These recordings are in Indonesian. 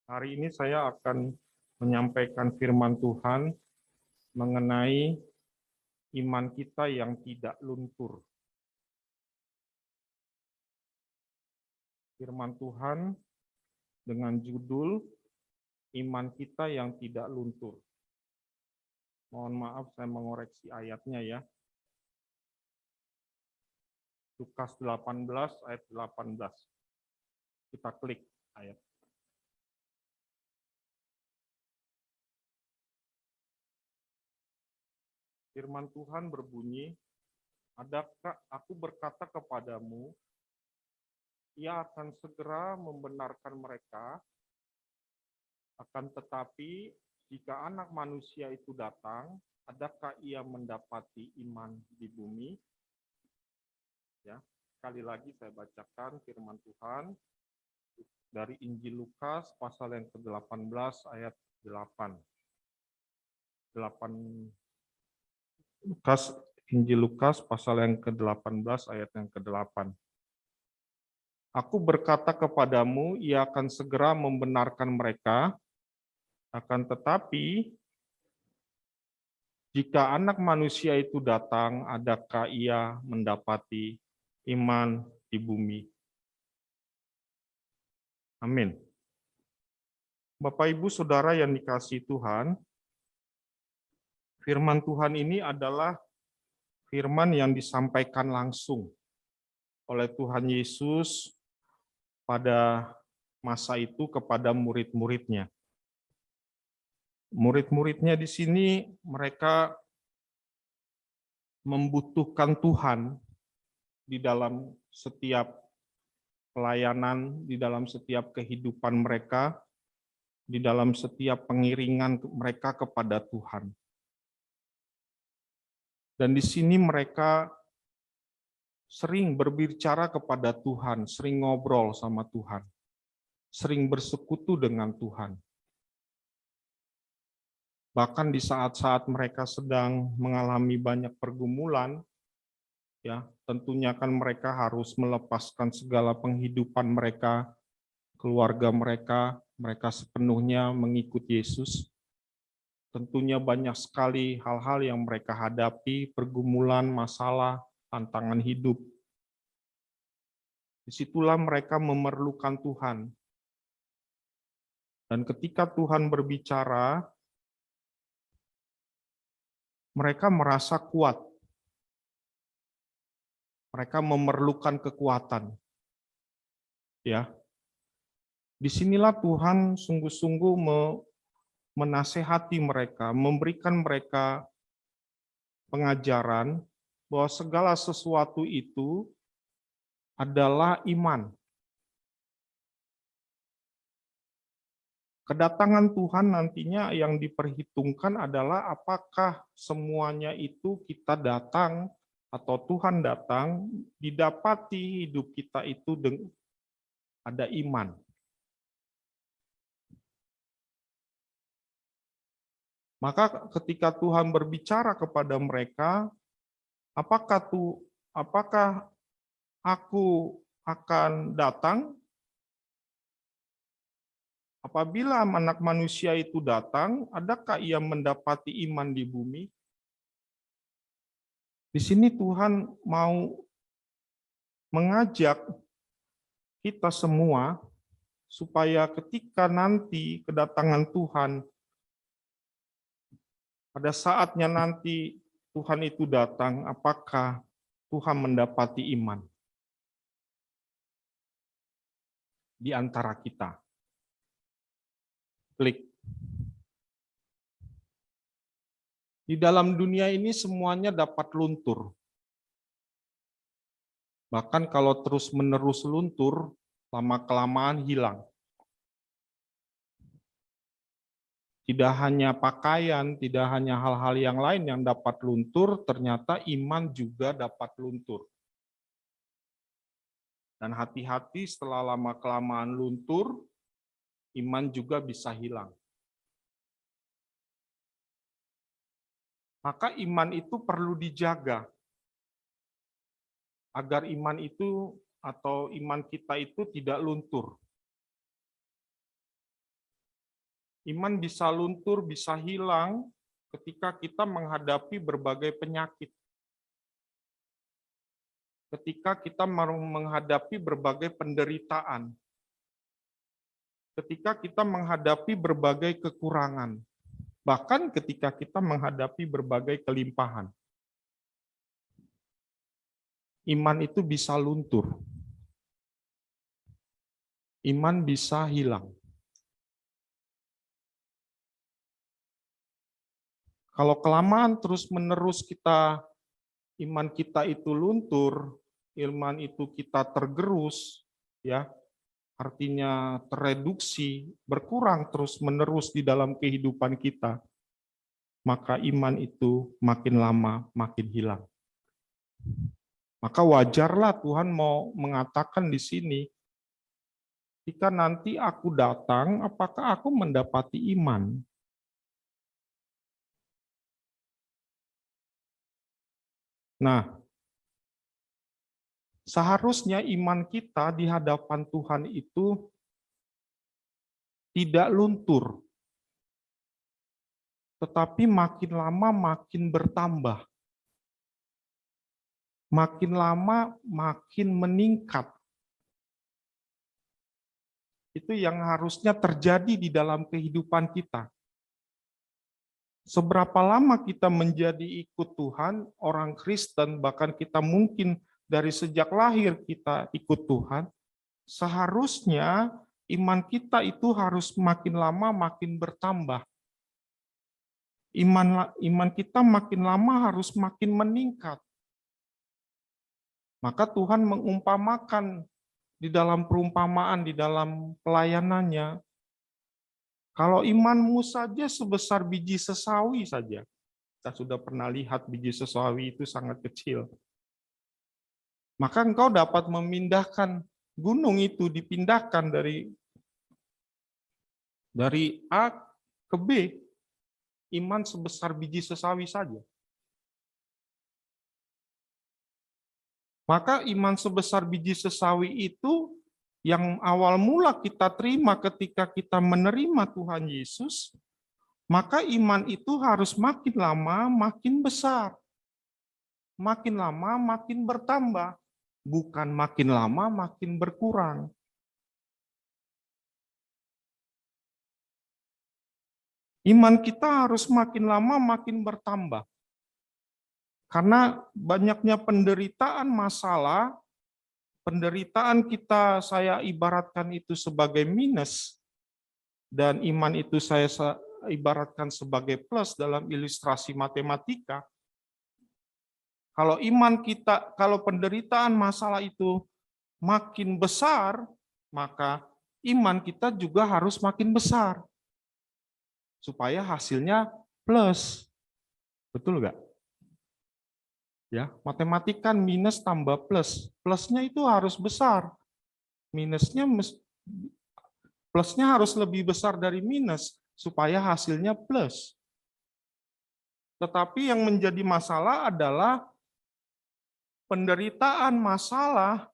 Hari ini saya akan menyampaikan firman Tuhan mengenai iman kita yang tidak luntur. Firman Tuhan dengan judul iman kita yang tidak luntur. Mohon maaf saya mengoreksi ayatnya ya. Lukas 18 ayat 18. Kita klik ayat. Firman Tuhan berbunyi, "Adakah aku berkata kepadamu, ia akan segera membenarkan mereka, akan tetapi jika Anak Manusia itu datang, adakah ia mendapati iman di bumi?" Ya, sekali lagi saya bacakan firman Tuhan dari Injil Lukas pasal yang ke-18 ayat 8. Injil Lukas pasal yang ke-18 ayat yang ke-8. "Aku berkata kepadamu, ia akan segera membenarkan mereka, akan tetapi jika Anak Manusia itu datang, adakah ia mendapati iman di bumi?" Amin. Bapak, Ibu, Saudara yang dikasihi Tuhan, firman Tuhan ini adalah firman yang disampaikan langsung oleh Tuhan Yesus pada masa itu kepada murid-muridnya. Murid-muridnya di sini mereka membutuhkan Tuhan di dalam setiap pelayanan, di dalam setiap kehidupan mereka, di dalam setiap pengiringan mereka kepada Tuhan. Dan di sini mereka sering berbicara kepada Tuhan, sering ngobrol sama Tuhan, sering bersekutu dengan Tuhan. Bahkan di saat-saat mereka sedang mengalami banyak pergumulan, ya, tentunya kan mereka harus melepaskan segala penghidupan mereka, keluarga mereka sepenuhnya mengikut Yesus. Tentunya banyak sekali hal-hal yang mereka hadapi, pergumulan, masalah, tantangan hidup. Disitulah mereka memerlukan Tuhan. Dan ketika Tuhan berbicara, mereka merasa kuat. Mereka memerlukan kekuatan. Ya. Disinilah Tuhan sungguh-sungguh menasehati mereka, memberikan mereka pengajaran bahwa segala sesuatu itu adalah iman. Kedatangan Tuhan nantinya yang diperhitungkan adalah apakah semuanya itu kita datang atau Tuhan datang, didapati hidup kita itu ada iman. Maka ketika Tuhan berbicara kepada mereka, apakah aku akan datang? Apabila Anak Manusia itu datang, adakah ia mendapati iman di bumi? Di sini Tuhan mau mengajak kita semua supaya ketika nanti kedatangan Tuhan, pada saatnya nanti Tuhan itu datang, apakah Tuhan mendapati iman di antara kita? Klik. Di dalam dunia ini semuanya dapat luntur. Bahkan kalau terus-menerus luntur, lama-kelamaan hilang. Tidak hanya pakaian, tidak hanya hal-hal yang lain yang dapat luntur, ternyata iman juga dapat luntur. Dan hati-hati setelah lama-kelamaan luntur, iman juga bisa hilang. Maka iman itu perlu dijaga, agar iman itu atau iman kita itu tidak luntur. Iman bisa luntur, bisa hilang ketika kita menghadapi berbagai penyakit. Ketika kita menghadapi berbagai penderitaan. Ketika kita menghadapi berbagai kekurangan. Bahkan ketika kita menghadapi berbagai kelimpahan. Iman itu bisa luntur. Iman bisa hilang. Kalau kelamaan terus-menerus iman kita itu luntur, iman itu kita tergerus, ya, artinya tereduksi, berkurang terus-menerus di dalam kehidupan kita, maka iman itu makin lama makin hilang. Maka wajarlah Tuhan mau mengatakan di sini, jika nanti aku datang, apakah aku mendapati iman? Nah, seharusnya iman kita di hadapan Tuhan itu tidak luntur, tetapi makin lama makin bertambah. Makin lama makin meningkat. Itu yang harusnya terjadi di dalam kehidupan kita. Seberapa lama kita menjadi ikut Tuhan, orang Kristen, bahkan kita mungkin dari sejak lahir kita ikut Tuhan, seharusnya iman kita itu harus makin lama makin bertambah. Iman kita makin lama harus makin meningkat. Maka Tuhan mengumpamakan di dalam perumpamaan, di dalam pelayanannya, kalau imanmu saja sebesar biji sesawi saja, kita sudah pernah lihat biji sesawi itu sangat kecil, maka engkau dapat memindahkan gunung itu, dipindahkan dari A ke B, iman sebesar biji sesawi saja. Maka iman sebesar biji sesawi itu yang awal mula kita terima ketika kita menerima Tuhan Yesus, maka iman itu harus makin lama makin besar. Makin lama makin bertambah, bukan makin lama makin berkurang. Iman kita harus makin lama makin bertambah. Karena banyaknya penderitaan masalah, penderitaan kita saya ibaratkan itu sebagai minus, dan iman itu saya ibaratkan sebagai plus dalam ilustrasi matematika. Kalau iman kita, kalau penderitaan masalah itu makin besar, maka iman kita juga harus makin besar. Supaya hasilnya plus. Betul nggak? Ya, matematika kan minus tambah plus. Plusnya itu harus besar. Plusnya harus lebih besar dari minus supaya hasilnya plus. Tetapi yang menjadi masalah adalah penderitaan masalah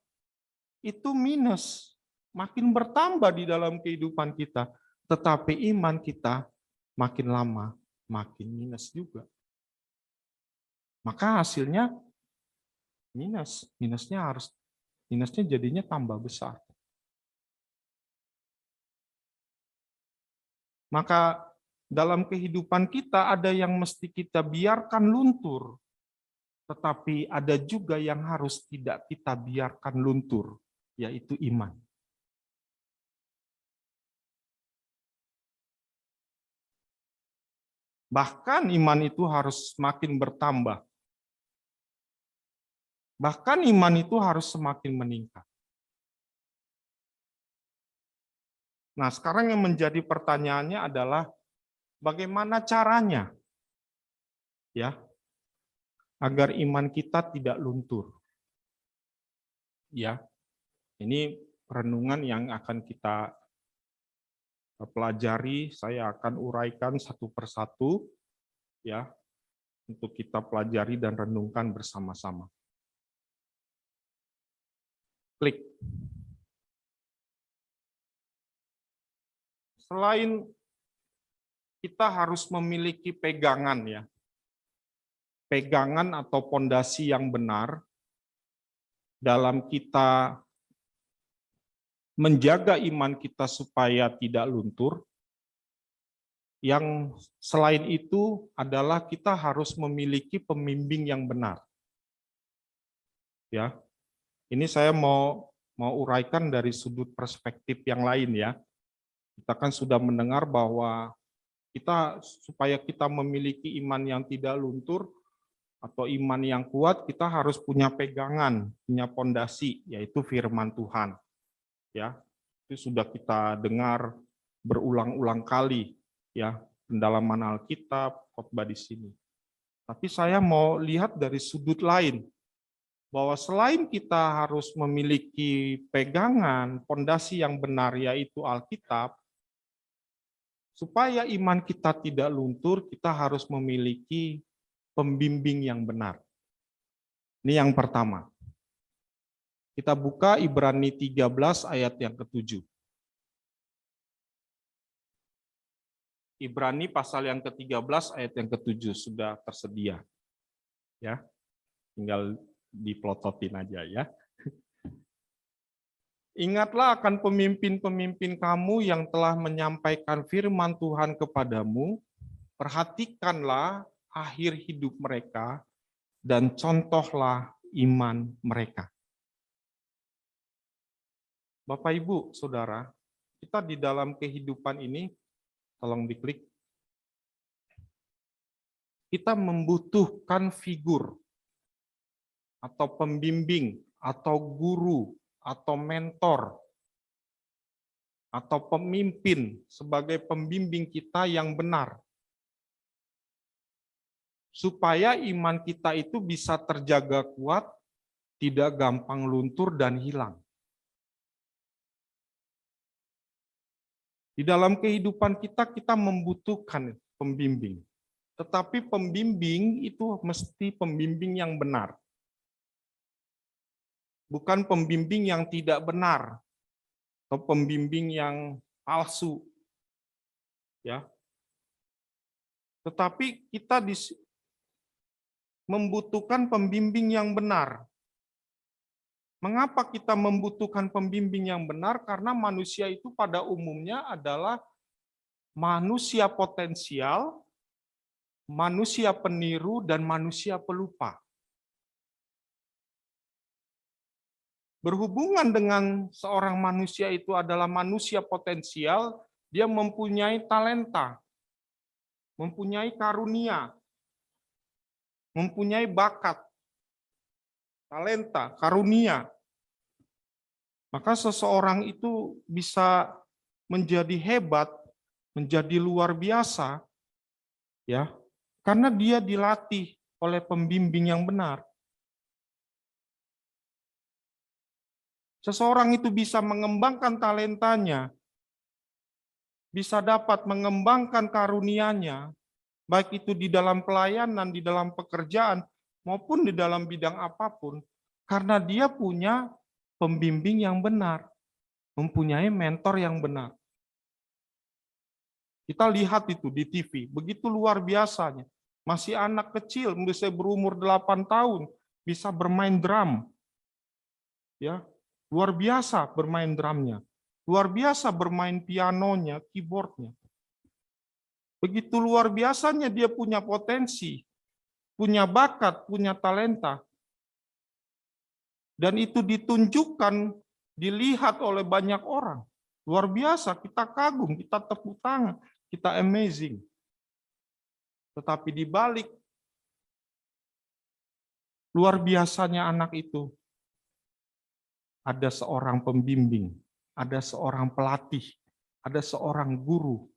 itu minus, makin bertambah di dalam kehidupan kita. Tetapi iman kita makin lama makin minus juga. Maka hasilnya minus. Minusnya jadinya tambah besar. Maka dalam kehidupan kita ada yang mesti kita biarkan luntur, tetapi ada juga yang harus tidak kita biarkan luntur, yaitu iman. Bahkan iman itu harus semakin bertambah. Bahkan iman itu harus semakin meningkat. Nah, sekarang yang menjadi pertanyaannya adalah bagaimana caranya ya agar iman kita tidak luntur. Ya. Ini renungan yang akan kita pelajari, saya akan uraikan satu persatu ya untuk kita pelajari dan renungkan bersama-sama. Klik. Selain kita harus memiliki pegangan ya. Pegangan atau pondasi yang benar dalam kita menjaga iman kita supaya tidak luntur. Yang selain itu adalah kita harus memiliki pembimbing yang benar. Ya. Ini saya mau uraikan dari sudut perspektif yang lain ya. Kita kan sudah mendengar bahwa kita supaya kita memiliki iman yang tidak luntur atau iman yang kuat, kita harus punya pegangan, punya pondasi, yaitu firman Tuhan. Ya, itu sudah kita dengar berulang-ulang kali ya, pendalaman Alkitab, khotbah di sini. Tapi saya mau lihat dari sudut lain, bahwa selain kita harus memiliki pegangan, pondasi yang benar yaitu Alkitab, supaya iman kita tidak luntur, kita harus memiliki pembimbing yang benar. Ini yang pertama. Kita buka Ibrani 13 ayat yang ke-7. Ibrani pasal yang ke-13 ayat yang ke-7 sudah tersedia. Ya. Tinggal diplototin aja ya. Ingatlah akan pemimpin-pemimpin kamu yang telah menyampaikan firman Tuhan kepadamu, perhatikanlah akhir hidup mereka dan contohlah iman mereka. Bapak, Ibu, Saudara, kita di dalam kehidupan ini, tolong diklik, kita membutuhkan figur atau pembimbing atau guru atau mentor atau pemimpin sebagai pembimbing kita yang benar. Supaya iman kita itu bisa terjaga kuat, tidak gampang luntur dan hilang. Di dalam kehidupan kita, kita membutuhkan pembimbing. Tetapi pembimbing itu mesti pembimbing yang benar. Bukan pembimbing yang tidak benar atau pembimbing yang palsu. Ya. Tetapi kita membutuhkan pembimbing yang benar. Mengapa kita membutuhkan pembimbing yang benar? Karena manusia itu pada umumnya adalah manusia potensial, manusia peniru, dan manusia pelupa. Berhubungan dengan seorang manusia itu adalah manusia potensial, dia mempunyai talenta, mempunyai karunia, mempunyai bakat, talenta, karunia. Maka seseorang itu bisa menjadi hebat, menjadi luar biasa, ya, karena dia dilatih oleh pembimbing yang benar. Seseorang itu bisa mengembangkan talentanya, bisa dapat mengembangkan karunianya, baik itu di dalam pelayanan, di dalam pekerjaan, maupun di dalam bidang apapun, karena dia punya pembimbing yang benar, mempunyai mentor yang benar. Kita lihat itu di TV, begitu luar biasanya. Masih anak kecil, bisa berumur 8 tahun, bisa bermain drum. Ya, luar biasa bermain drumnya. Luar biasa bermain pianonya, keyboardnya. Begitu luar biasanya dia punya potensi, punya bakat, punya talenta. Dan itu ditunjukkan, dilihat oleh banyak orang. Luar biasa, kita kagum, kita tepuk tangan, kita amazing. Tetapi di balik luar biasanya anak itu, ada seorang pembimbing, ada seorang pelatih, ada seorang guru.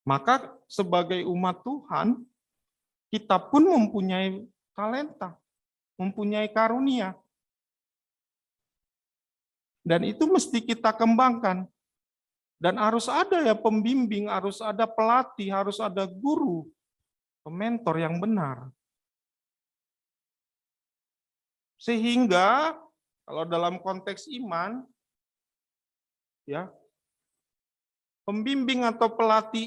Maka sebagai umat Tuhan, kita pun mempunyai talenta, mempunyai karunia. Dan itu mesti kita kembangkan. Dan harus ada ya pembimbing, harus ada pelatih, harus ada guru, mentor yang benar. Sehingga kalau dalam konteks iman, Ya, pembimbing atau pelatih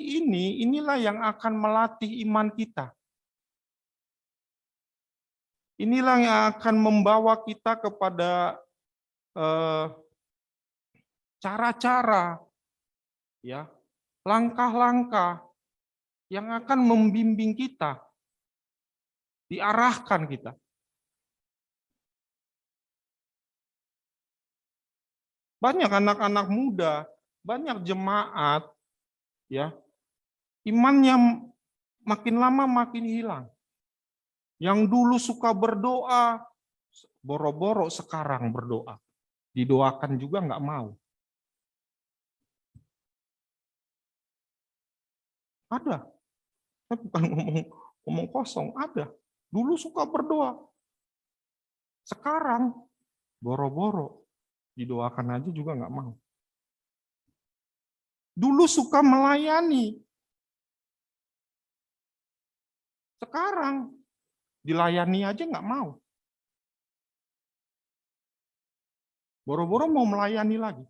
inilah yang akan melatih iman kita. Inilah yang akan membawa kita kepada cara-cara, ya, langkah-langkah yang akan membimbing kita, diarahkan kita. Banyak anak-anak muda, banyak jemaat, ya, imannya makin lama makin hilang. Yang dulu suka berdoa, boro-boro sekarang berdoa. Didoakan juga nggak mau. Ada. Saya bukan ngomong kosong, ada. Dulu suka berdoa. Sekarang boro-boro. Didoakan aja juga nggak mau. Dulu suka melayani. Sekarang dilayani aja nggak mau. Boro-boro mau melayani lagi.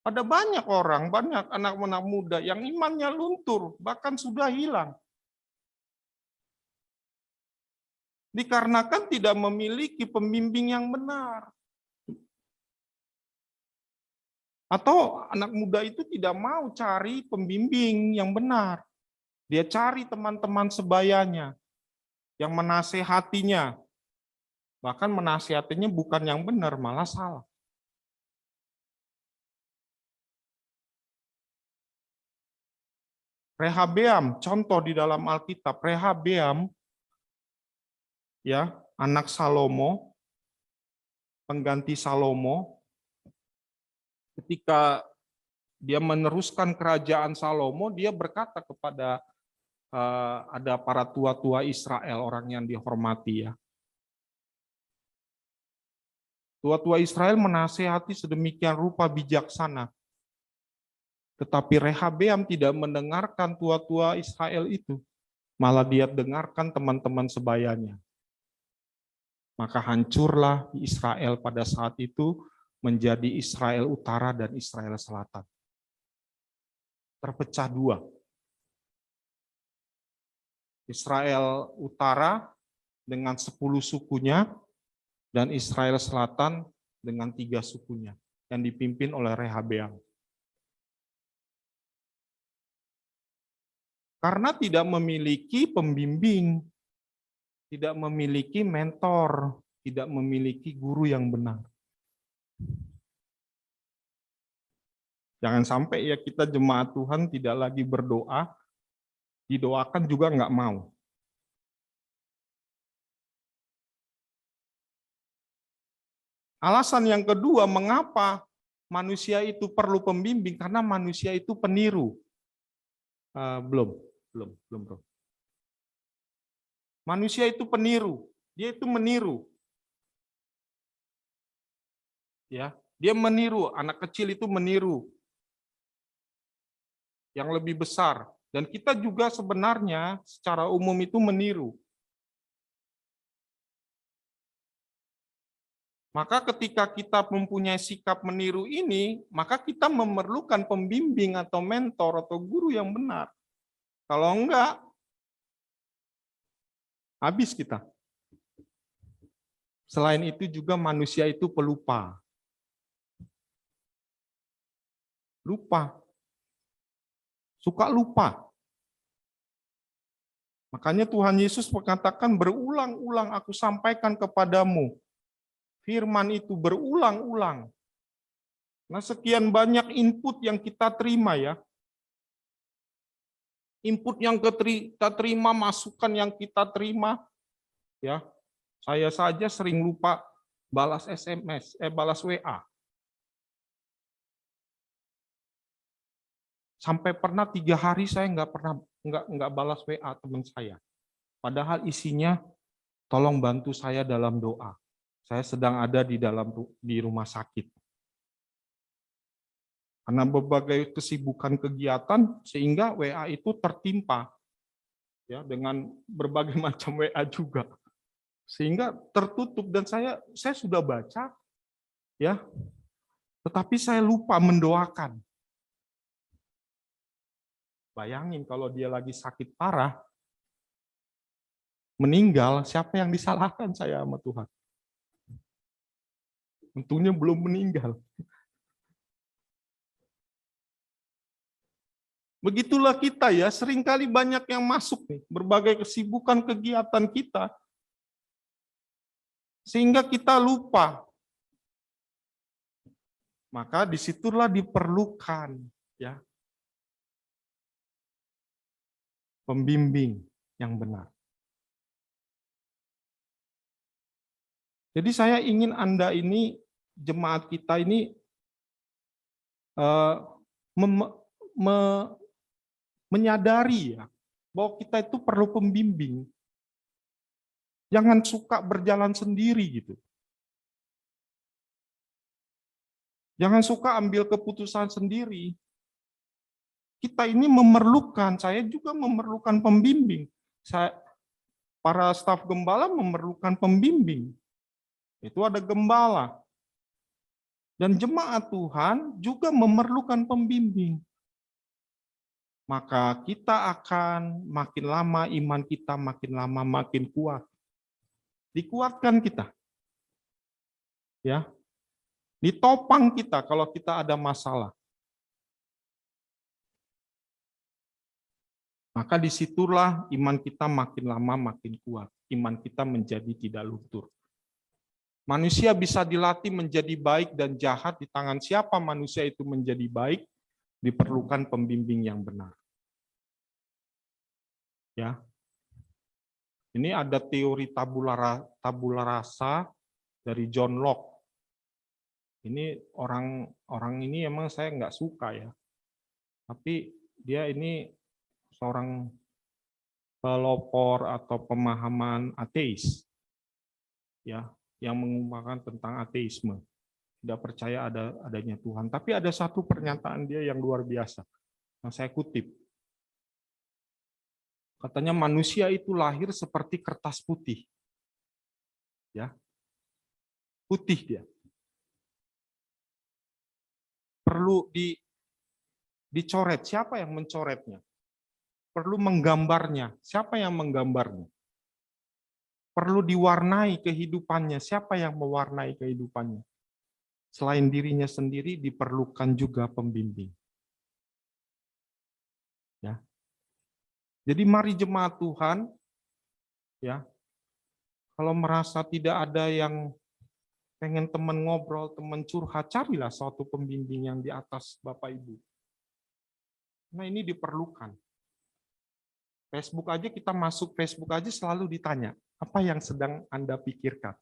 Ada banyak orang, banyak anak-anak muda yang imannya luntur, bahkan sudah hilang. Dikarenakan tidak memiliki pembimbing yang benar. Atau anak muda itu tidak mau cari pembimbing yang benar. Dia cari teman-teman sebayanya yang menasehatinya. Bahkan menasehatinya bukan yang benar, malah salah. Rehabeam, contoh di dalam Alkitab, Rehabeam, ya, anak Salomo, pengganti Salomo, ketika dia meneruskan kerajaan Salomo, dia berkata kepada ada para tua-tua Israel, orang yang dihormati, ya. Tua-tua Israel menasehati sedemikian rupa bijaksana. Tetapi Rehabeam tidak mendengarkan tua-tua Israel itu. Malah dia dengarkan teman-teman sebayanya. Maka hancurlah Israel pada saat itu menjadi Israel Utara dan Israel Selatan. Terpecah dua. Israel Utara dengan 10 sukunya dan Israel Selatan dengan 3 sukunya yang dipimpin oleh Rehabeam. Karena tidak memiliki pembimbing, tidak memiliki mentor, tidak memiliki guru yang benar. Jangan sampai ya kita jemaat Tuhan tidak lagi berdoa, didoakan juga nggak mau. Alasan yang kedua, mengapa manusia itu perlu pembimbing? Karena manusia itu peniru. Belum, bro. Manusia itu peniru, dia itu meniru. Ya, dia meniru, anak kecil itu meniru yang lebih besar. Dan kita juga sebenarnya secara umum itu meniru. Maka ketika kita mempunyai sikap meniru ini, maka kita memerlukan pembimbing atau mentor atau guru yang benar. Kalau enggak, habis kita. Selain itu juga manusia itu pelupa. Lupa. Suka lupa. Makanya Tuhan Yesus mengatakan, berulang-ulang aku sampaikan kepadamu. Firman itu berulang-ulang. Nah, sekian banyak input yang kita terima, ya. Input yang kita terima, masukan yang kita terima, ya. Saya saja sering lupa balas SMS, balas WA. Sampai pernah 3 hari saya nggak balas WA teman saya. Padahal isinya, tolong bantu saya dalam doa. Saya sedang ada di rumah sakit. Karena berbagai kesibukan kegiatan, sehingga WA itu tertimpa, ya, dengan berbagai macam WA juga. Sehingga tertutup, dan saya sudah baca ya, tetapi saya lupa mendoakan. Bayangin kalau dia lagi sakit parah, meninggal, siapa yang disalahkan saya sama Tuhan? Untungnya belum meninggal. Begitulah kita ya, seringkali banyak yang masuk nih, berbagai kesibukan kegiatan kita, sehingga kita lupa. Maka disitulah diperlukan ya pembimbing yang benar. Jadi saya ingin Anda ini, jemaat kita ini menyadari ya bahwa kita itu perlu pembimbing. Jangan suka berjalan sendiri gitu. Jangan suka ambil keputusan sendiri. Kita ini memerlukan, saya juga memerlukan pembimbing. Para staf gembala memerlukan pembimbing. Itu ada gembala. Dan jemaat Tuhan juga memerlukan pembimbing. Maka kita akan makin lama iman kita makin lama makin kuat. Dikuatkan kita. Ya. Ditopang kita kalau kita ada masalah. Maka disitulah iman kita makin lama makin kuat. Iman kita menjadi tidak luntur. Manusia bisa dilatih menjadi baik dan jahat di tangan siapa manusia itu menjadi baik, diperlukan pembimbing yang benar. Ya. Ini ada teori tabula rasa dari John Locke. Ini orang ini emang saya nggak suka ya. Tapi dia ini seorang pelopor atau pemahaman ateis. Ya, yang mengumumkan tentang ateisme. Tidak percaya adanya Tuhan. Tapi ada satu pernyataan dia yang luar biasa. Yang saya kutip. Katanya manusia itu lahir seperti kertas putih. Ya. Putih dia. Perlu dicoret. Siapa yang mencoretnya? Perlu menggambarnya. Siapa yang menggambarnya? Perlu diwarnai kehidupannya. Siapa yang mewarnai kehidupannya? Selain dirinya sendiri diperlukan juga pembimbing. Ya. Jadi mari jemaat Tuhan, ya, kalau merasa tidak ada yang pengen teman ngobrol, teman curhat, carilah suatu pembimbing yang di atas Bapak Ibu. Nah ini diperlukan. Facebook aja, kita masuk Facebook aja selalu ditanya, apa yang sedang Anda pikirkan?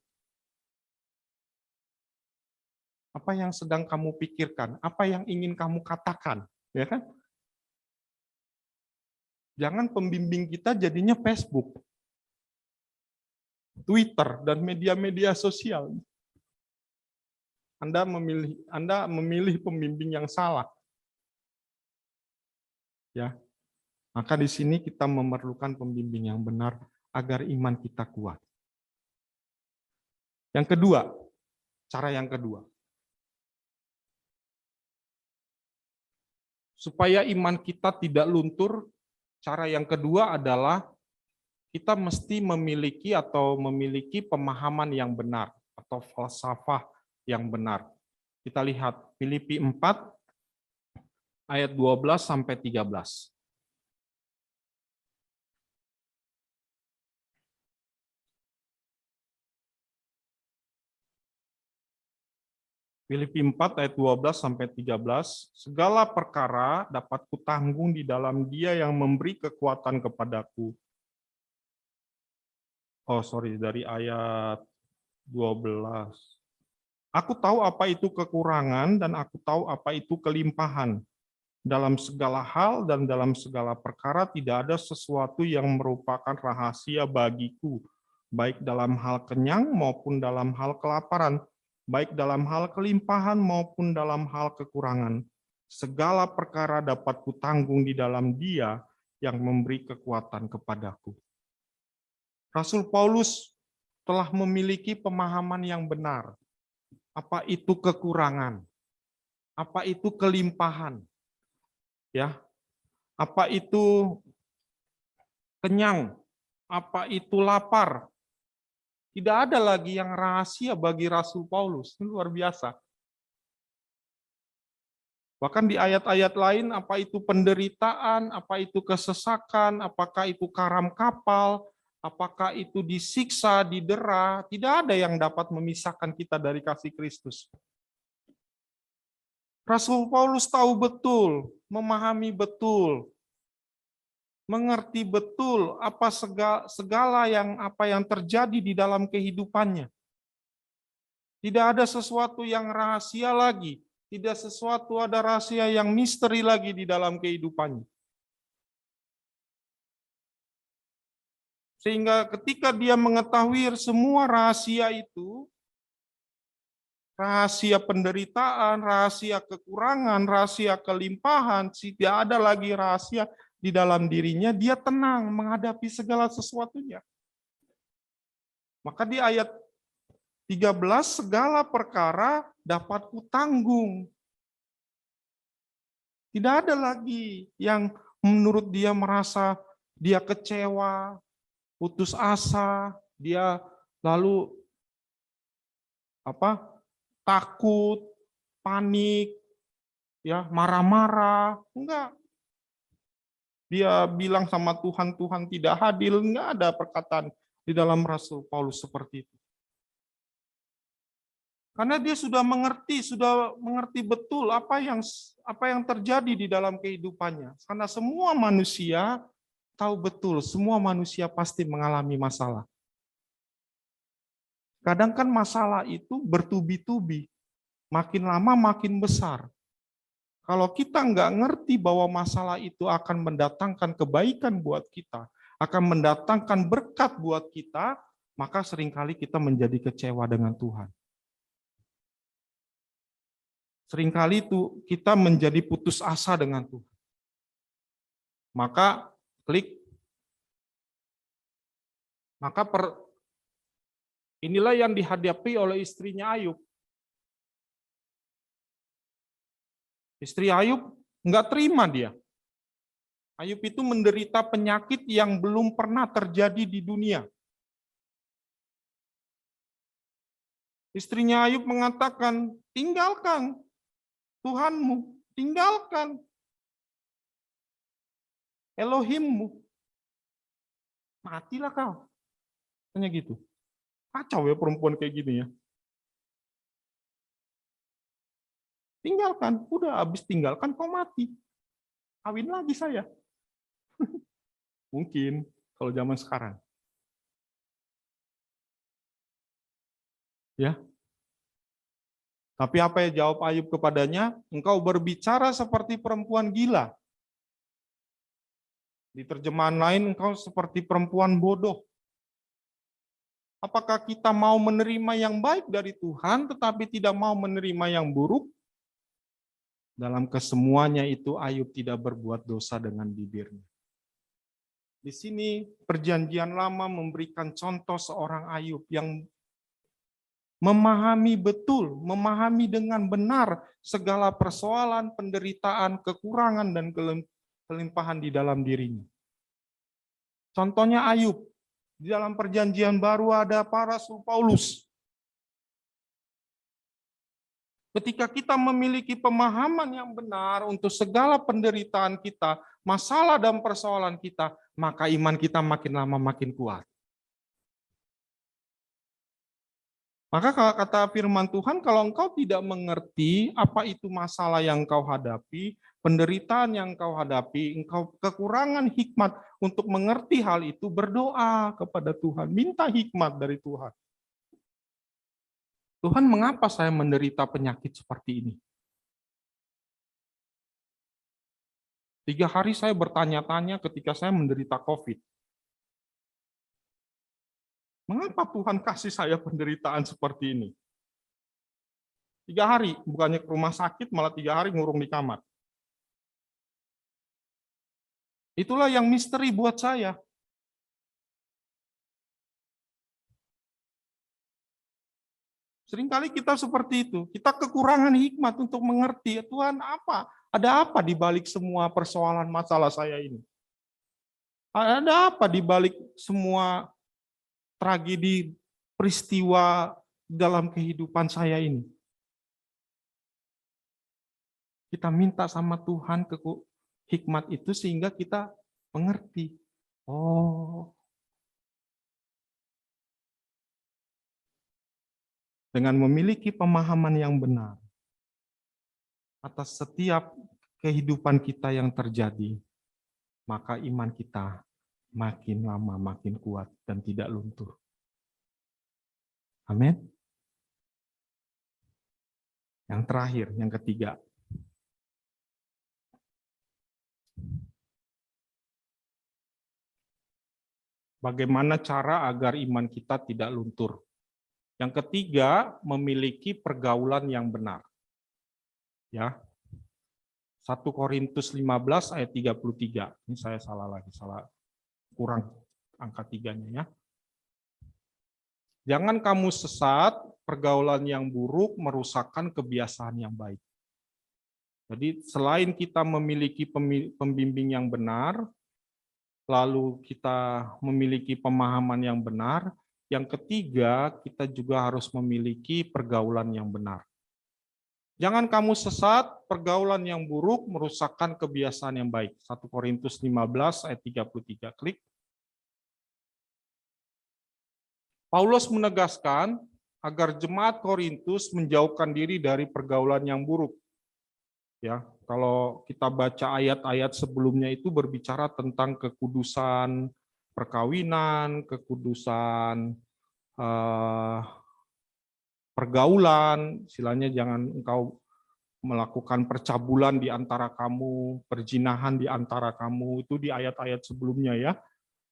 Apa yang sedang kamu pikirkan? Apa yang ingin kamu katakan? Ya kan? Jangan pembimbing kita jadinya Facebook, Twitter, dan media-media sosial. Anda memilih pembimbing yang salah. Ya. Maka di sini kita memerlukan pembimbing yang benar agar iman kita kuat. Yang kedua, cara yang kedua. Supaya iman kita tidak luntur, cara yang kedua adalah kita mesti memiliki pemahaman yang benar atau falsafah yang benar. Kita lihat Filipi 4 ayat 12 sampai 13. Filipi 4 ayat 12 sampai 13, segala perkara dapat kutanggung di dalam Dia yang memberi kekuatan kepadaku. Dari ayat 12. Aku tahu apa itu kekurangan dan aku tahu apa itu kelimpahan. Dalam segala hal dan dalam segala perkara tidak ada sesuatu yang merupakan rahasia bagiku, baik dalam hal kenyang maupun dalam hal kelaparan, baik dalam hal kelimpahan maupun dalam hal kekurangan. Segala perkara dapat kutanggung di dalam Dia yang memberi kekuatan kepadaku. Rasul Paulus telah memiliki pemahaman yang benar. Apa itu kekurangan? Apa itu kelimpahan? Ya, apa itu kenyang? Apa itu lapar? Tidak ada lagi yang rahasia bagi Rasul Paulus. Ini luar biasa. Bahkan di ayat-ayat lain, apa itu penderitaan, apa itu kesesakan, apakah itu karam kapal, apakah itu disiksa, didera, tidak ada yang dapat memisahkan kita dari kasih Kristus. Rasul Paulus tahu betul, memahami betul, mengerti betul segala yang terjadi di dalam kehidupannya. Tidak ada sesuatu yang rahasia lagi. Tidak sesuatu ada rahasia yang misteri lagi di dalam kehidupannya. Sehingga ketika dia mengetahui semua rahasia itu, rahasia penderitaan, rahasia kekurangan, rahasia kelimpahan, tidak ada lagi rahasia di dalam dirinya, dia tenang menghadapi segala sesuatunya. Maka di ayat 13, segala perkara dapat kutanggung. Tidak ada lagi yang menurut dia merasa dia kecewa, putus asa, dia lalu takut, panik, ya marah-marah. Enggak. Dia bilang sama Tuhan, Tuhan tidak hadir, enggak ada perkataan di dalam Rasul Paulus seperti itu. Karena dia sudah mengerti betul apa yang terjadi di dalam kehidupannya. Karena semua manusia tahu betul, semua manusia pasti mengalami masalah. Kadang kan masalah itu bertubi-tubi, makin lama makin besar. Kalau kita nggak ngerti bahwa masalah itu akan mendatangkan kebaikan buat kita, akan mendatangkan berkat buat kita, maka seringkali kita menjadi kecewa dengan Tuhan. Seringkali itu kita menjadi putus asa dengan Tuhan. Maka inilah yang dihadapi oleh istrinya Ayub. Istri Ayub nggak terima dia. Ayub itu menderita penyakit yang belum pernah terjadi di dunia. Istrinya Ayub mengatakan, tinggalkan Tuhanmu, tinggalkan Elohimmu. Matilah kau. Hanya gitu. Kacau ya perempuan kayak gini ya. Tinggalkan, udah habis tinggalkan kau mati. Kawin lagi saya. Mungkin kalau zaman sekarang. Ya. Tapi apa yang jawab Ayub kepadanya? Engkau berbicara seperti perempuan gila. Di terjemahan lain, engkau seperti perempuan bodoh. Apakah kita mau menerima yang baik dari Tuhan, tetapi tidak mau menerima yang buruk? Dalam kesemuanya itu Ayub tidak berbuat dosa dengan bibirnya. Di sini Perjanjian Lama memberikan contoh seorang Ayub yang memahami betul, memahami dengan benar segala persoalan, penderitaan, kekurangan, dan kelimpahan di dalam dirinya. Contohnya Ayub. Di dalam Perjanjian Baru ada para Rasul Paulus. Ketika kita memiliki pemahaman yang benar untuk segala penderitaan kita, masalah dan persoalan kita, maka iman kita makin lama makin kuat. Maka kata firman Tuhan, kalau engkau tidak mengerti apa itu masalah yang engkau hadapi, penderitaan yang engkau hadapi, engkau kekurangan hikmat untuk mengerti hal itu, berdoa kepada Tuhan, minta hikmat dari Tuhan. Tuhan, mengapa saya menderita penyakit seperti ini? 3 hari saya bertanya-tanya ketika saya menderita COVID. Mengapa Tuhan kasih saya penderitaan seperti ini? 3 hari, bukannya ke rumah sakit, malah 3 hari ngurung di kamar. Itulah yang misteri buat saya. Seringkali kita seperti itu. Kita kekurangan hikmat untuk mengerti, Tuhan apa? Ada apa di balik semua persoalan masalah saya ini? Ada apa di balik semua tragedi peristiwa dalam kehidupan saya ini? Kita minta sama Tuhan hikmat itu sehingga kita mengerti. Oh, dengan memiliki pemahaman yang benar atas setiap kehidupan kita yang terjadi, maka iman kita makin lama makin kuat dan tidak luntur. Amin. Yang terakhir, yang ketiga. Bagaimana cara agar iman kita tidak luntur? Yang ketiga, memiliki pergaulan yang benar. Ya. 1 Korintus 15 ayat 33. Ini saya salah lagi, salah kurang angka 3-nya ya. Jangan kamu sesat, pergaulan yang buruk merusakkan kebiasaan yang baik. Jadi selain kita memiliki pembimbing yang benar, lalu kita memiliki pemahaman yang benar, yang ketiga kita juga harus memiliki pergaulan yang benar. Jangan kamu sesat, pergaulan yang buruk merusakkan kebiasaan yang baik. 1 Korintus 15 ayat 33, klik. Paulus menegaskan agar jemaat Korintus menjauhkan diri dari pergaulan yang buruk. Ya, kalau kita baca ayat-ayat sebelumnya itu berbicara tentang kekudusan perkawinan, kekudusan pergaulan, istilahnya jangan engkau melakukan percabulan di antara kamu, perzinahan di antara kamu, itu di ayat-ayat sebelumnya ya,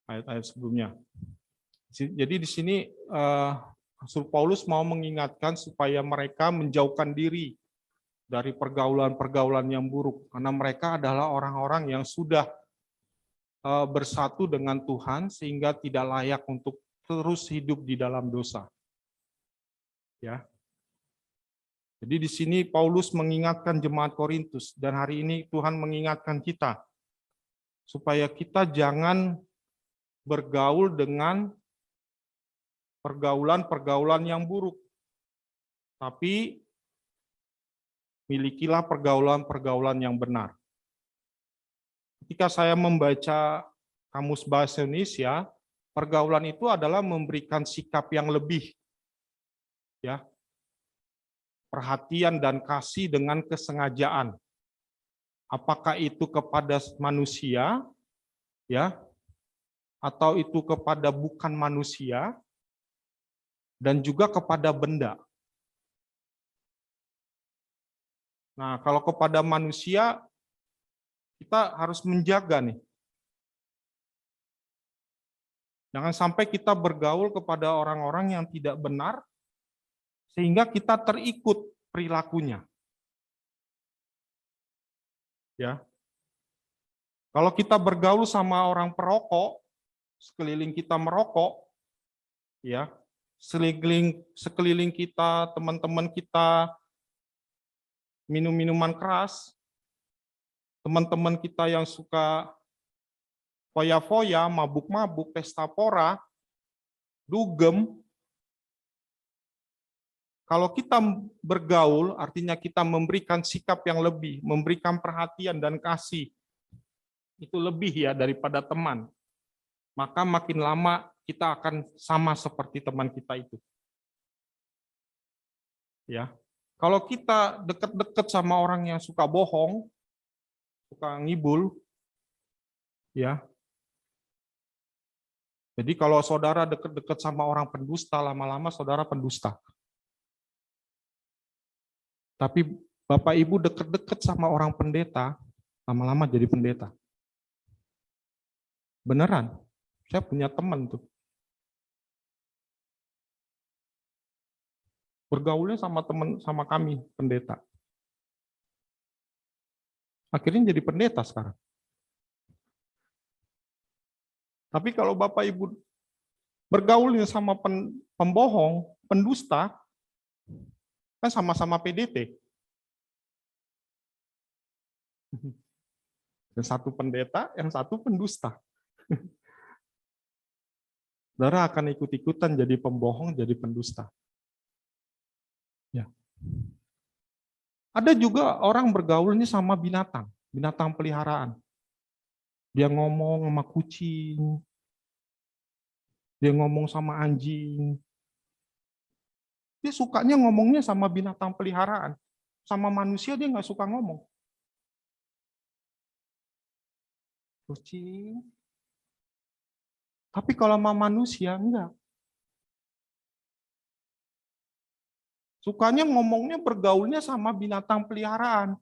ayat-ayat sebelumnya. Jadi di sini Rasul Paulus mau mengingatkan supaya mereka menjauhkan diri dari pergaulan-pergaulan yang buruk, karena mereka adalah orang-orang yang sudah bersatu dengan Tuhan sehingga tidak layak untuk terus hidup di dalam dosa. Ya. Jadi di sini Paulus mengingatkan jemaat Korintus, dan hari ini Tuhan mengingatkan kita supaya kita jangan bergaul dengan pergaulan-pergaulan yang buruk, tapi milikilah pergaulan-pergaulan yang benar. Ketika saya membaca Kamus Bahasa Indonesia, pergaulan itu adalah memberikan sikap yang lebih, ya, perhatian dan kasih dengan kesengajaan. Apakah itu kepada manusia, ya, atau itu kepada bukan manusia, dan juga kepada benda. Nah, kalau kepada manusia, kita harus menjaga nih. Jangan sampai kita bergaul kepada orang-orang yang tidak benar, sehingga kita terikut perilakunya. Ya. Kalau kita bergaul sama orang perokok, sekeliling kita merokok, ya, sekeliling kita, teman-teman kita minum minuman keras, teman-teman kita yang suka foya-foya, mabuk-mabuk, pesta pora, dugem. Kalau kita bergaul, artinya kita memberikan sikap yang lebih, memberikan perhatian dan kasih, itu lebih ya daripada teman. Maka makin lama kita akan sama seperti teman kita itu. Ya. Kalau kita dekat-dekat sama orang yang suka bohong, suka ngibul, ya. Jadi kalau saudara dekat-dekat sama orang pendusta, lama-lama saudara pendusta. Tapi Bapak Ibu dekat-dekat sama orang pendeta, lama-lama jadi pendeta. Beneran. Saya punya teman tuh. Bergaulnya sama teman sama kami pendeta. Akhirnya jadi pendeta sekarang. Tapi kalau Bapak Ibu bergaulnya sama pembohong, pendusta, Kan sama-sama PDT. Yang satu pendeta, yang satu pendusta. Saudara akan ikut-ikutan jadi pembohong, jadi pendusta. Ya. Ada juga orang bergaulnya sama binatang, binatang peliharaan. Dia ngomong sama kucing, dia ngomong sama anjing. Dia sukanya ngomongnya sama binatang peliharaan. Sama manusia dia nggak suka ngomong. Kucing. Tapi kalau sama manusia, enggak. Sukanya ngomongnya bergaulnya sama binatang peliharaan.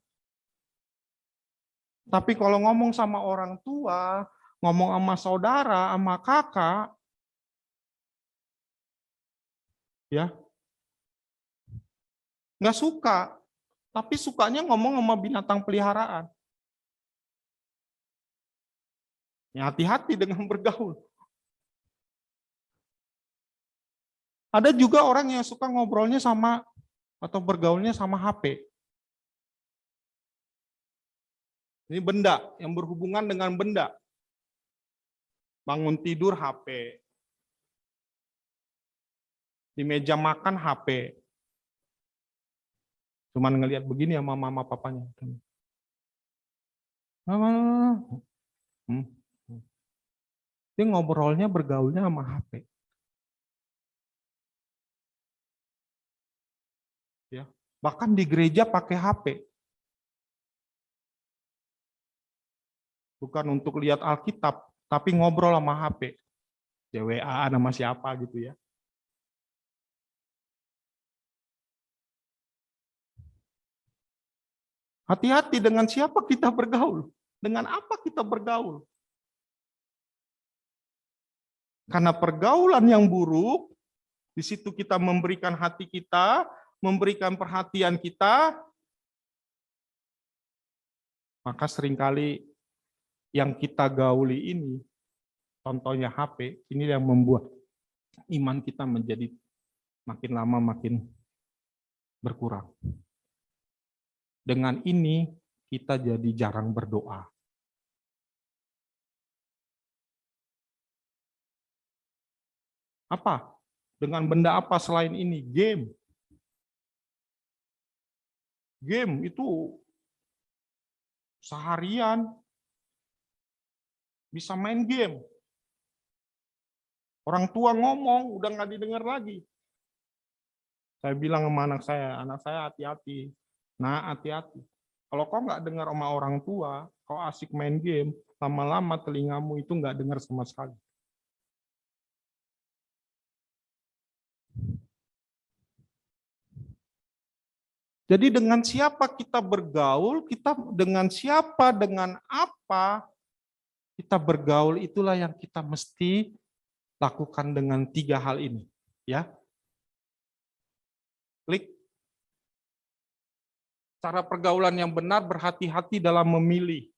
Tapi kalau ngomong sama orang tua, ngomong sama saudara, sama kakak, ya nggak suka. Tapi sukanya ngomong sama binatang peliharaan. Ya, hati-hati dengan bergaul. Ada juga orang yang suka ngobrolnya sama atau bergaulnya sama HP. Ini benda yang berhubungan dengan benda. Bangun tidur HP. Di meja makan HP. Cuman ngelihat begini sama mama papanya. Dia ngobrolnya bergaulnya sama HP. Ya, bahkan di gereja pakai HP. Bukan untuk lihat Alkitab, tapi ngobrol sama HP. Ya WA nama siapa gitu ya. Hati-hati dengan siapa kita bergaul. Dengan apa kita bergaul. Karena pergaulan yang buruk, di situ kita memberikan hati kita, memberikan perhatian kita, maka seringkali yang kita gauli ini, contohnya HP, ini yang membuat iman kita menjadi makin lama makin berkurang. Dengan ini kita jadi jarang berdoa. Apa? Dengan benda apa selain ini? Game. Game itu seharian bisa main game. Orang tua ngomong, udah nggak didengar lagi. Saya bilang sama anak saya hati-hati. Nah, hati-hati. Kalau kau nggak dengar sama orang tua, kau asik main game, lama-lama telingamu itu nggak dengar sama sekali. Jadi dengan siapa kita bergaul, kita dengan siapa, dengan apa kita bergaul, itulah yang kita mesti lakukan dengan 3 hal ini. Ya, klik. Cara pergaulan yang benar, berhati-hati dalam memilih.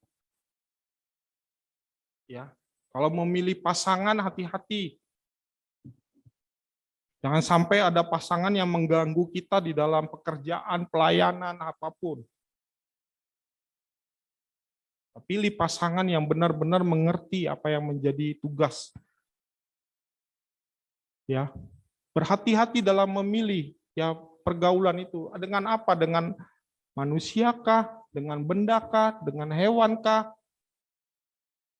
Ya, kalau memilih pasangan, hati-hati. Jangan sampai ada pasangan yang mengganggu kita di dalam pekerjaan, pelayanan, apapun. Pilih pasangan yang benar-benar mengerti apa yang menjadi tugas. Ya, berhati-hati dalam memilih ya pergaulan itu. Dengan apa? Dengan manusiakah? Dengan bendakah? Dengan hewankah?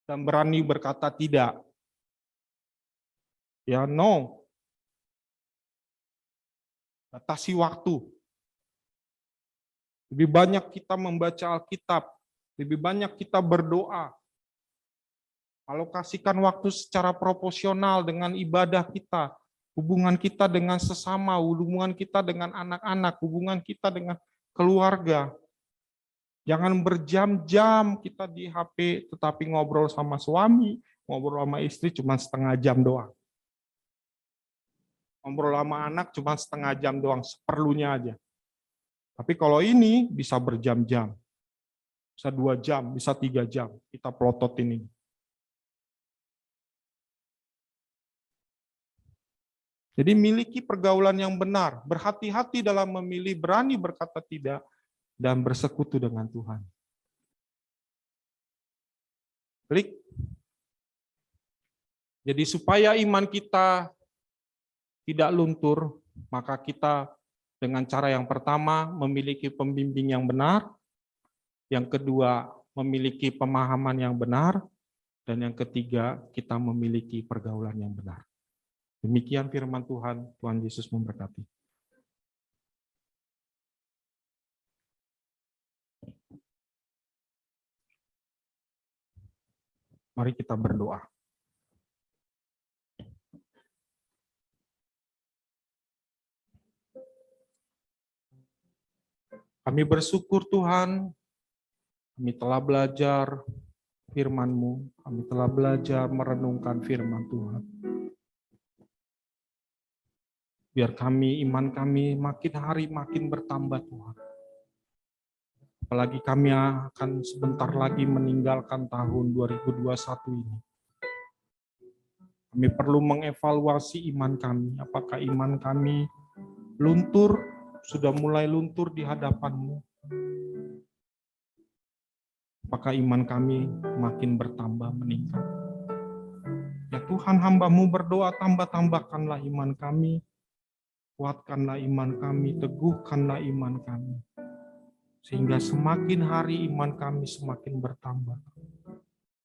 Dan berani berkata tidak. Ya, no. Batasi waktu. Lebih banyak kita membaca Alkitab, lebih banyak kita berdoa. Alokasikan waktu secara proporsional dengan ibadah kita, hubungan kita dengan sesama, hubungan kita dengan anak-anak, hubungan kita dengan keluarga. Jangan berjam-jam kita di HP, tetapi ngobrol sama suami, ngobrol sama istri cuma setengah jam doang. Ngobrol sama anak cuma setengah jam doang, seperlunya aja. Tapi kalau ini bisa berjam-jam, bisa 2 jam, bisa 3 jam, kita plototin ini. Jadi miliki pergaulan yang benar, berhati-hati dalam memilih, berani berkata tidak, dan bersekutu dengan Tuhan. Klik. Jadi supaya iman kita tidak luntur, maka kita dengan cara yang pertama memiliki pembimbing yang benar, yang kedua memiliki pemahaman yang benar, dan yang ketiga kita memiliki pergaulan yang benar. Demikian firman Tuhan, Tuhan Yesus memberkati. Mari kita berdoa. Kami bersyukur Tuhan, kami telah belajar firman-Mu, kami telah belajar merenungkan firman Tuhan. Biar iman kami makin hari makin bertambah Tuhan. Apalagi kami akan sebentar lagi meninggalkan tahun 2021 ini. Kami perlu mengevaluasi iman kami. Apakah iman kami luntur, sudah mulai luntur di hadapan-Mu? Apakah iman kami makin bertambah, meningkat? Ya Tuhan, hamba-Mu berdoa, tambahkanlah iman kami, kuatkanlah iman kami, teguhkanlah iman kami. Sehingga semakin hari iman kami semakin bertambah.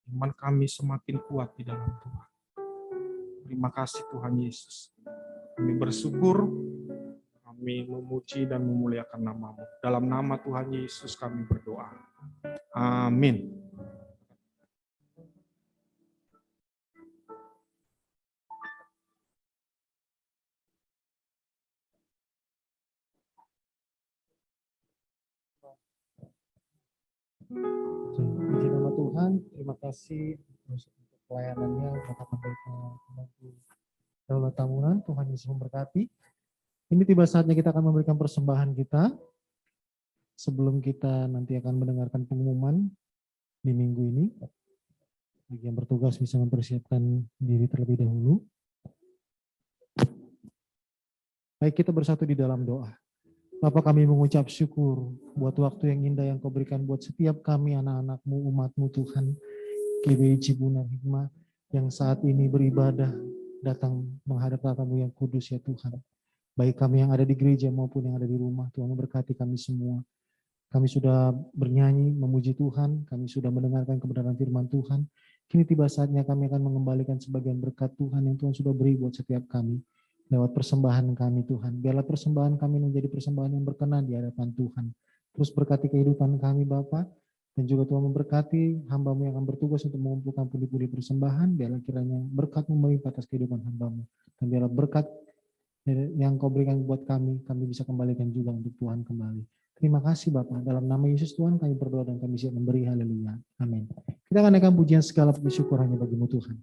Iman kami semakin kuat di dalam Tuhan. Terima kasih Tuhan Yesus. Kami bersyukur, kami memuji dan memuliakan nama-Mu. Dalam nama Tuhan Yesus kami berdoa. Amin. Puji nama Tuhan, terima kasih untuk pelayanannya, katakan Daulat Tamunan, Tuhan Yesus memberkati. Ini tiba saatnya kita akan memberikan persembahan kita. Sebelum kita nanti akan mendengarkan pengumuman di minggu ini, bagi yang bertugas bisa mempersiapkan diri terlebih dahulu. Baik, kita bersatu di dalam doa. Bapa, kami mengucap syukur buat waktu yang indah yang Kau berikan buat setiap kami anak-anak-Mu, umat-Mu Tuhan, GBI Cibunar Hikmah, yang saat ini beribadah datang menghadap tatamu yang kudus ya Tuhan. Baik kami yang ada di gereja maupun yang ada di rumah, Tuhan memberkati kami semua. Kami sudah bernyanyi, memuji Tuhan, kami sudah mendengarkan kebenaran firman Tuhan. Kini tiba saatnya kami akan mengembalikan sebagian berkat Tuhan yang Tuhan sudah beri buat setiap kami. Lewat persembahan kami Tuhan, biarlah persembahan kami menjadi persembahan yang berkenan di hadapan Tuhan. Terus berkati kehidupan kami Bapa, dan juga Tuhan memberkati hamba-Mu yang akan bertugas untuk mengumpulkan pundi-pundi persembahan, biarlah kiranya berkat-Mu melimpah atas kehidupan hamba-Mu. Dan biarlah berkat yang Kau berikan buat kami bisa kembalikan juga untuk Tuhan kembali. Terima kasih Bapa, dalam nama Yesus Tuhan kami berdoa dan kami siap memberi, haleluya, amin. Kita akan naikkan pujian segala puji syukur hanya bagi-Mu Tuhan.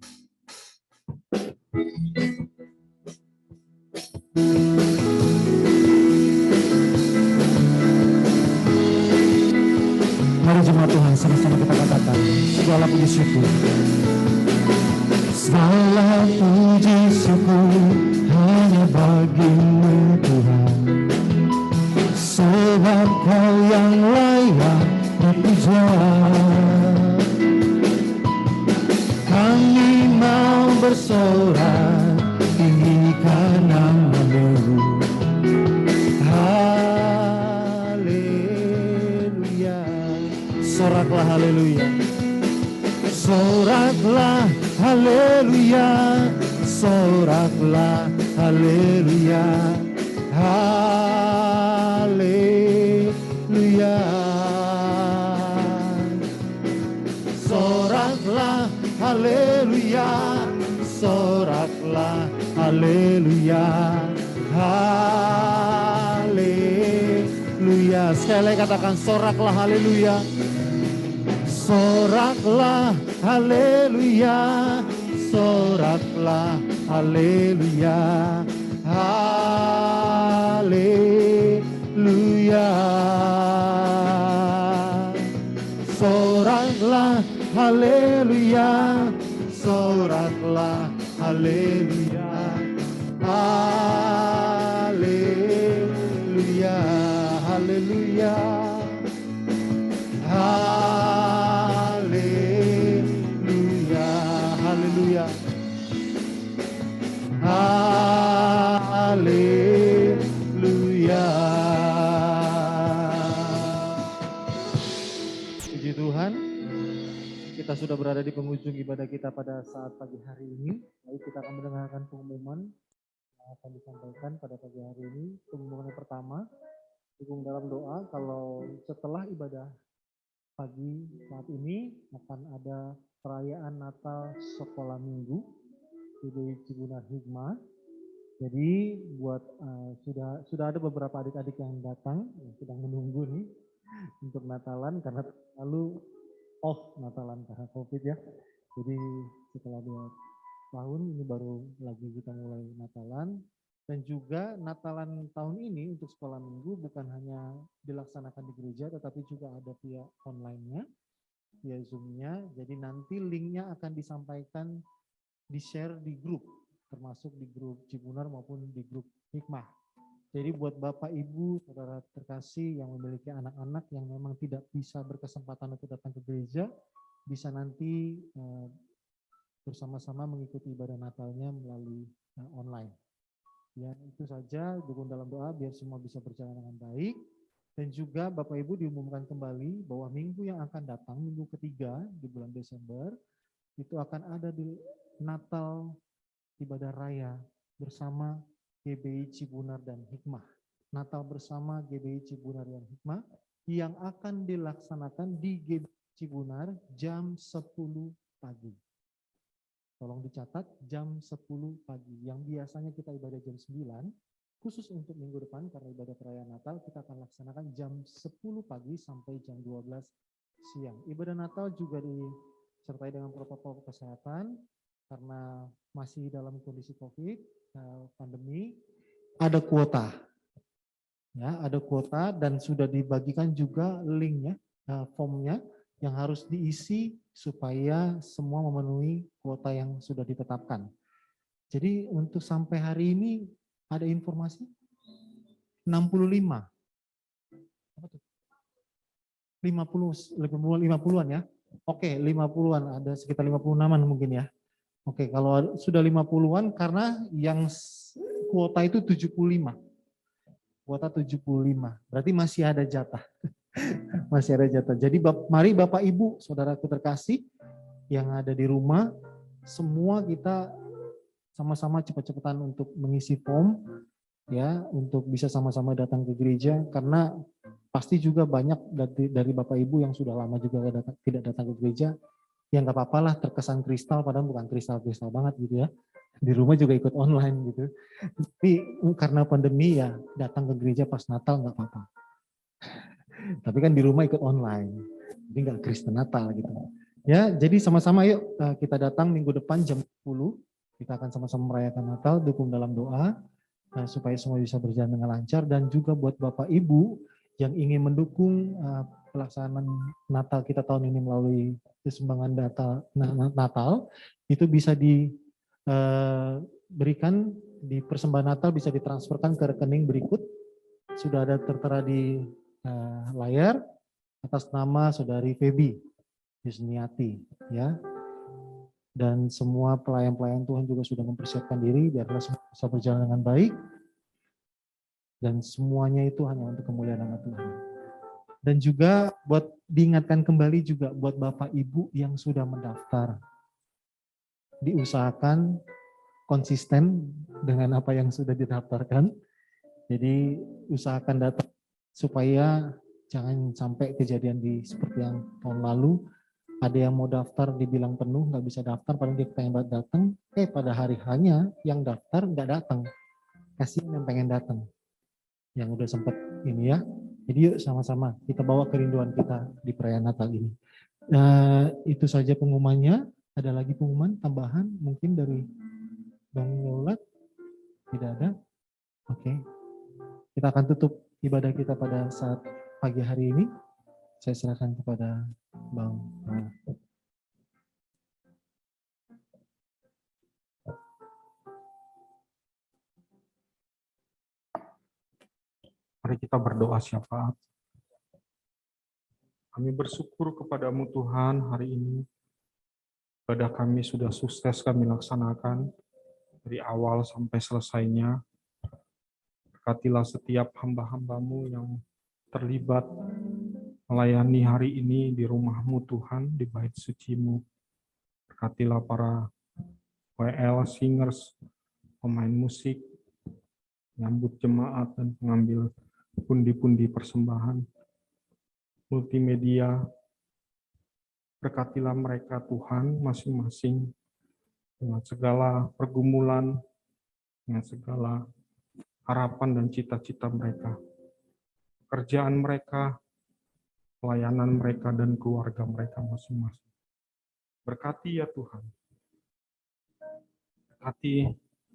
Mari jemaat Tuhan, sama-sama kita katakan segala puji syukur. Segala puji syukur hanya bagi-Mu Tuhan, sebab Kau yang layak dipuja. Kami mau bersorak tinggikan nama-Mu. Haleluya. Soraklah haleluya. Soraklah haleluya. Soraklah haleluya. Haleluya. Soraklah haleluya. Soraklah haleluya. Haleluya. Sekali lagi katakan soraklah haleluya. Soraklah haleluya. Soraklah haleluya. Haleluya. Soraklah haleluya. Soraklah haleluya. haleluya, haleluya, haleluya, haleluya. Puji Tuhan, kita sudah berada di penghujung ibadah kita pada saat pagi hari ini. Lalu kita akan mendengarkan pengumuman yang akan disampaikan pada pagi hari ini. Pengumuman yang pertama, dukung dalam doa kalau setelah ibadah pagi saat ini akan ada perayaan Natal Sekolah Minggu di Cibunar Hikmah. Jadi buat sudah ada beberapa adik-adik yang datang yang sedang menunggu nih untuk Natalan karena lalu off Natalan karena COVID ya. Jadi setelah 2 tahun ini baru lagi kita mulai Natalan. Dan juga Natalan tahun ini untuk sekolah minggu bukan hanya dilaksanakan di gereja, tetapi juga ada via online-nya, via Zoom-nya. Jadi nanti link-nya akan disampaikan, di-share di grup, termasuk di grup Cibunar maupun di grup Hikmah. Jadi buat Bapak, Ibu, Saudara terkasih yang memiliki anak-anak yang memang tidak bisa berkesempatan untuk datang ke gereja, bisa nanti bersama-sama mengikuti ibadah Natalnya melalui online. Ya, itu saja, dukung dalam doa biar semua bisa berjalan dengan baik. Dan juga Bapak Ibu diumumkan kembali bahwa minggu yang akan datang, minggu ketiga di bulan Desember, itu akan ada di Natal Ibadah Raya bersama GBI Cibunar dan Hikmah. Natal bersama GBI Cibunar dan Hikmah yang akan dilaksanakan di GBI Cibunar jam 10 pagi. Tolong dicatat jam 10 pagi. Yang biasanya kita ibadah jam 9, khusus untuk minggu depan karena ibadah perayaan Natal kita akan laksanakan jam 10 pagi sampai jam 12 siang. Ibadah Natal juga disertai dengan protokol kesehatan karena masih dalam kondisi COVID, pandemi, ada kuota. Ya, ada kuota dan sudah dibagikan juga linknya, formnya yang harus diisi supaya semua memenuhi kuota yang sudah ditetapkan. Jadi untuk sampai hari ini ada informasi 65. Apa tuh? 50-an ya. Oke, 50-an, ada sekitar 56-an mungkin ya. Oke, kalau sudah 50-an karena yang kuota itu 75. Kuota 75. Berarti masih ada jatah. Masih ada jatah. Jadi mari Bapak Ibu, saudaraku terkasih yang ada di rumah, semua kita sama-sama cepat-cepatan untuk mengisi form ya, untuk bisa sama-sama datang ke gereja karena pasti juga banyak dari Bapak Ibu yang sudah lama juga tidak datang ke gereja. Ya nggak apa-apa lah terkesan kristal padahal bukan kristal-kristal banget gitu ya. Di rumah juga ikut online gitu. Tapi karena pandemi ya datang ke gereja pas Natal nggak apa-apa. Tapi kan di rumah ikut online, jadi nggak Kristen Natal gitu. Ya, jadi sama-sama yuk kita datang minggu depan jam 10, kita akan sama-sama merayakan Natal, dukung dalam doa, supaya semua bisa berjalan dengan lancar, dan juga buat Bapak Ibu yang ingin mendukung pelaksanaan Natal kita tahun ini melalui sumbangan data Natal, itu bisa diberikan di persembahan Natal, bisa ditransferkan ke rekening berikut, sudah ada tertera di layar atas nama Saudari Feby Yusniati ya, dan semua pelayan-pelayan Tuhan juga sudah mempersiapkan diri biarlah semua bisa berjalan dengan baik dan semuanya itu hanya untuk kemuliaan nama Tuhan. Dan juga buat diingatkan kembali juga buat Bapak Ibu yang sudah mendaftar, diusahakan konsisten dengan apa yang sudah didaftarkan. Jadi usahakan datang supaya jangan sampai kejadian seperti yang tahun lalu, ada yang mau daftar dibilang penuh, nggak bisa daftar, padahal dia pengen banget datang, pada hari hanya yang daftar nggak datang, kasihan yang pengen datang, yang udah sempat ini ya. Jadi yuk sama-sama kita bawa kerinduan kita di perayaan Natal ini. Itu saja pengumumannya. Ada lagi pengumuman tambahan mungkin dari Bang Yolat? Tidak ada? Oke. Kita akan tutup ibadah kita pada saat pagi hari ini. Saya serahkan kepada Bang. Mari kita berdoa syafaat. Kami bersyukur kepadamu Tuhan hari ini. Ibadah kami sudah sukses kami laksanakan dari awal sampai selesainya. Berkatilah setiap hamba-hambamu yang terlibat melayani hari ini di rumahmu Tuhan, di bait sucimu. Berkatilah para WL, singers, pemain musik, nyambut jemaat dan pengambil pundi-pundi persembahan, multimedia. Berkatilah mereka Tuhan masing-masing dengan segala pergumulan, dengan segala harapan dan cita-cita mereka, pekerjaan mereka, pelayanan mereka, dan keluarga mereka masing-masing. Berkati ya Tuhan. Berkati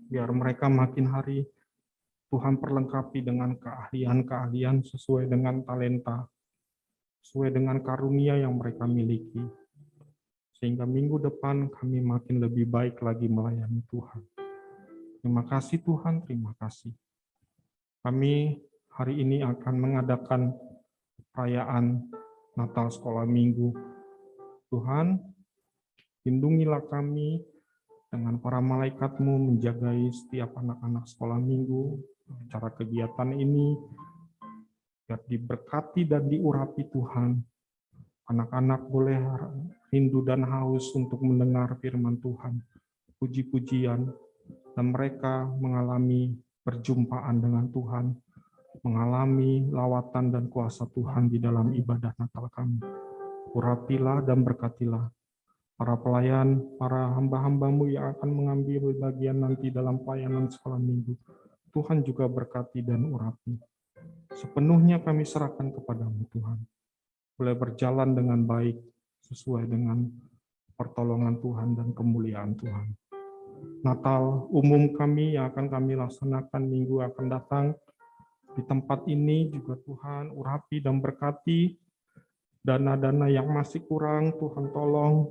biar mereka makin hari Tuhan perlengkapi dengan keahlian-keahlian sesuai dengan talenta, sesuai dengan karunia yang mereka miliki. Sehingga minggu depan kami makin lebih baik lagi melayani Tuhan. Terima kasih Tuhan, terima kasih. Kami hari ini akan mengadakan perayaan Natal Sekolah Minggu. Tuhan, lindungilah kami dengan para malaikat-Mu menjagai setiap anak-anak sekolah minggu, acara kegiatan ini, biar diberkati dan diurapi Tuhan. Anak-anak boleh rindu dan haus untuk mendengar firman Tuhan, puji-pujian, dan mereka mengalami perjumpaan dengan Tuhan, mengalami lawatan dan kuasa Tuhan di dalam ibadah Natal kami. Urapilah dan berkatilah para pelayan, para hamba-hamba-Mu yang akan mengambil bagian nanti dalam pelayanan sekolah minggu. Tuhan juga berkati dan urapi. Sepenuhnya kami serahkan kepada-Mu Tuhan. Boleh berjalan dengan baik sesuai dengan pertolongan Tuhan dan kemuliaan Tuhan. Natal umum kami yang akan kami laksanakan minggu akan datang di tempat ini juga Tuhan urapi dan berkati. Dana-dana yang masih kurang Tuhan tolong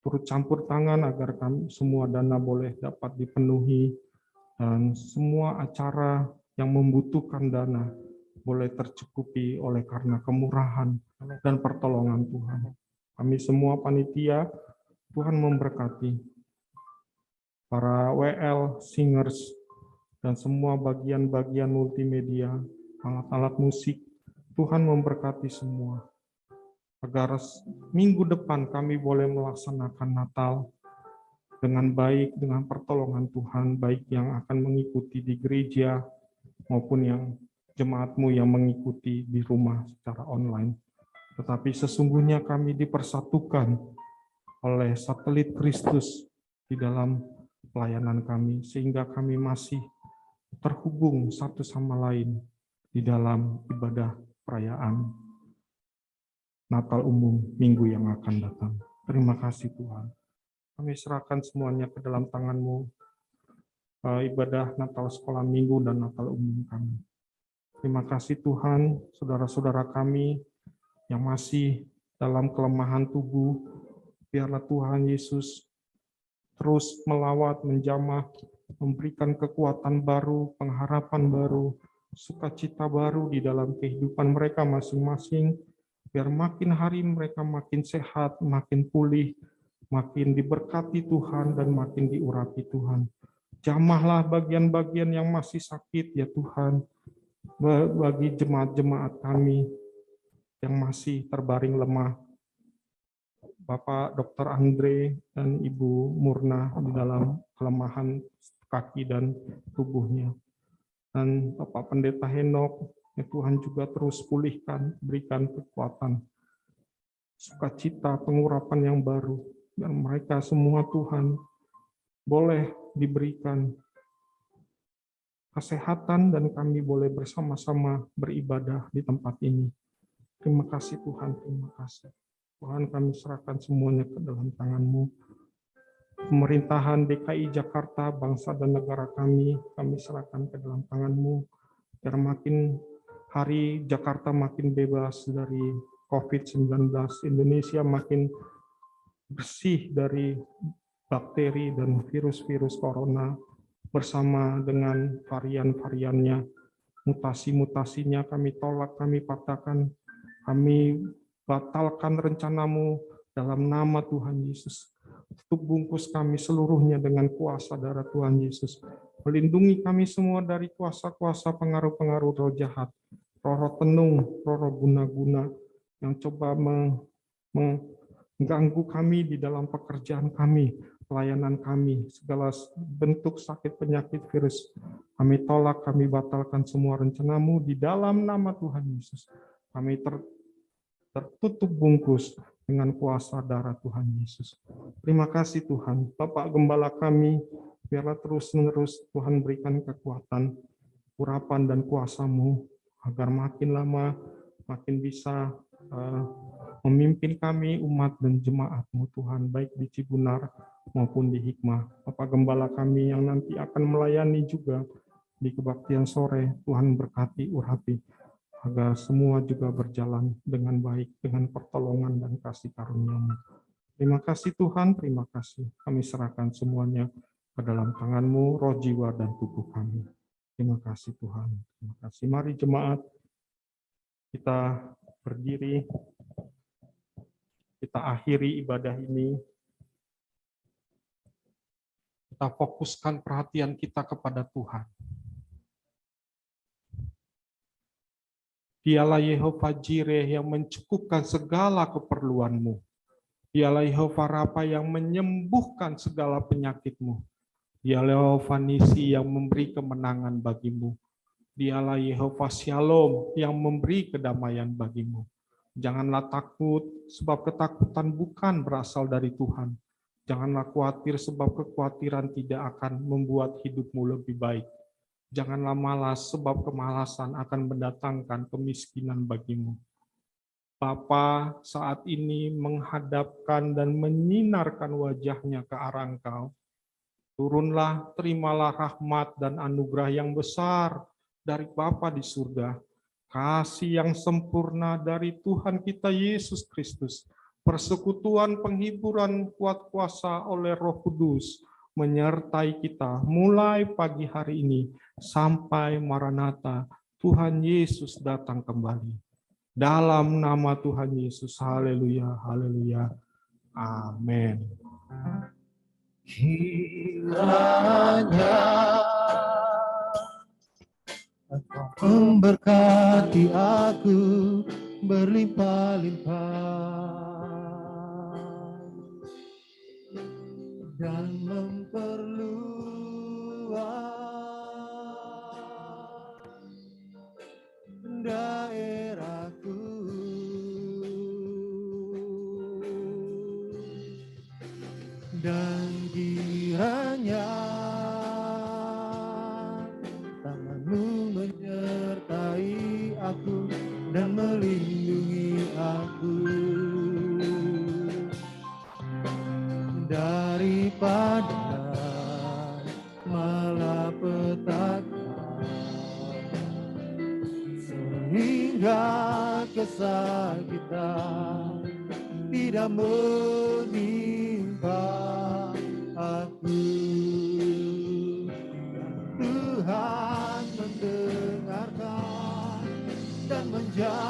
turut campur tangan agar kami semua dana boleh dapat dipenuhi dan semua acara yang membutuhkan dana boleh tercukupi oleh karena kemurahan dan pertolongan Tuhan. Kami semua panitia Tuhan memberkati para WL, singers, dan semua bagian-bagian multimedia, alat-alat musik, Tuhan memberkati semua. Agar minggu depan kami boleh melaksanakan Natal dengan baik, dengan pertolongan Tuhan, baik yang akan mengikuti di gereja, maupun yang jemaat-Mu yang mengikuti di rumah secara online. Tetapi sesungguhnya kami dipersatukan oleh satelit Kristus di dalam pelayanan kami, sehingga kami masih terhubung satu sama lain di dalam ibadah perayaan Natal umum minggu yang akan datang. Terima kasih Tuhan. Kami serahkan semuanya ke dalam tangan-Mu, ibadah Natal sekolah minggu dan Natal umum kami. Terima kasih Tuhan, saudara-saudara kami yang masih dalam kelemahan tubuh, biarlah Tuhan Yesus terus melawat, menjamah, memberikan kekuatan baru, pengharapan baru, sukacita baru di dalam kehidupan mereka masing-masing, biar makin hari mereka makin sehat, makin pulih, makin diberkati Tuhan, dan makin diurapi Tuhan. Jamahlah bagian-bagian yang masih sakit ya Tuhan, bagi jemaat-jemaat kami yang masih terbaring lemah, Bapak Dr. Andre dan Ibu Murna di dalam kelemahan kaki dan tubuhnya. Dan Bapak Pendeta Henok, ya Tuhan juga terus pulihkan, berikan kekuatan, sukacita, pengurapan yang baru. Dan mereka semua Tuhan boleh diberikan kesehatan dan kami boleh bersama-sama beribadah di tempat ini. Terima kasih Tuhan, terima kasih. Tuhan kami serahkan semuanya ke dalam tangan-Mu. Pemerintahan DKI Jakarta, bangsa dan negara kami serahkan ke dalam tangan-Mu. Biar makin hari Jakarta makin bebas dari COVID-19, Indonesia makin bersih dari bakteri dan virus-virus corona bersama dengan varian-variannya. Mutasi-mutasinya kami tolak, kami patahkan, kami batalkan rencanamu dalam nama Tuhan Yesus. Tutup bungkus kami seluruhnya dengan kuasa darah Tuhan Yesus. Melindungi kami semua dari kuasa-kuasa pengaruh-pengaruh roh jahat, roh tenung, roh guna-guna yang coba mengganggu kami di dalam pekerjaan kami, pelayanan kami, segala bentuk sakit penyakit virus. Kami tolak, kami batalkan semua rencanamu di dalam nama Tuhan Yesus. Kami tertutup bungkus dengan kuasa darah Tuhan Yesus. Terima kasih Tuhan. Bapak Gembala kami, biarlah terus-menerus Tuhan berikan kekuatan, urapan dan kuasa-Mu, agar makin lama makin bisa memimpin kami umat dan jemaat-Mu Tuhan, baik di Cibunar maupun di Hikmah. Bapak Gembala kami yang nanti akan melayani juga di kebaktian sore, Tuhan berkati, urapi, agar semua juga berjalan dengan baik, dengan pertolongan dan kasih karunia-Mu. Terima kasih Tuhan, terima kasih. Kami serahkan semuanya ke dalam tangan-Mu, roh, jiwa, dan tubuh kami. Terima kasih Tuhan. Terima kasih. Mari jemaat, kita berdiri, kita akhiri ibadah ini. Kita fokuskan perhatian kita kepada Tuhan. Dialah Yehova Jireh yang mencukupkan segala keperluanmu. Dialah Yehova Rafa yang menyembuhkan segala penyakitmu. Dialah Yehova Nisi yang memberi kemenangan bagimu. Dialah Yehova Shalom yang memberi kedamaian bagimu. Janganlah takut, sebab ketakutan bukan berasal dari Tuhan. Janganlah khawatir, sebab kekhawatiran tidak akan membuat hidupmu lebih baik. Janganlah malas, sebab kemalasan akan mendatangkan kemiskinan bagimu. Bapa saat ini menghadapkan dan menyinarkan wajahnya ke arah Engkau. Turunlah, terimalah rahmat dan anugerah yang besar dari Bapa di surga. Kasih yang sempurna dari Tuhan kita Yesus Kristus. Persekutuan penghiburan kuat kuasa oleh Roh Kudus menyertai kita mulai pagi hari ini sampai Maranatha, Tuhan Yesus datang kembali. Dalam nama Tuhan Yesus, haleluya, haleluya, amin. Kiranya Engkau memberkati aku berlimpah-limpah dan memperluas daerahku, dan kiranya tangan-Mu menyertai aku dan melindungi aku daripada malapetaka, sehingga kesakitan tidak menimpa aku. Tuhan mendengarkan dan menjawab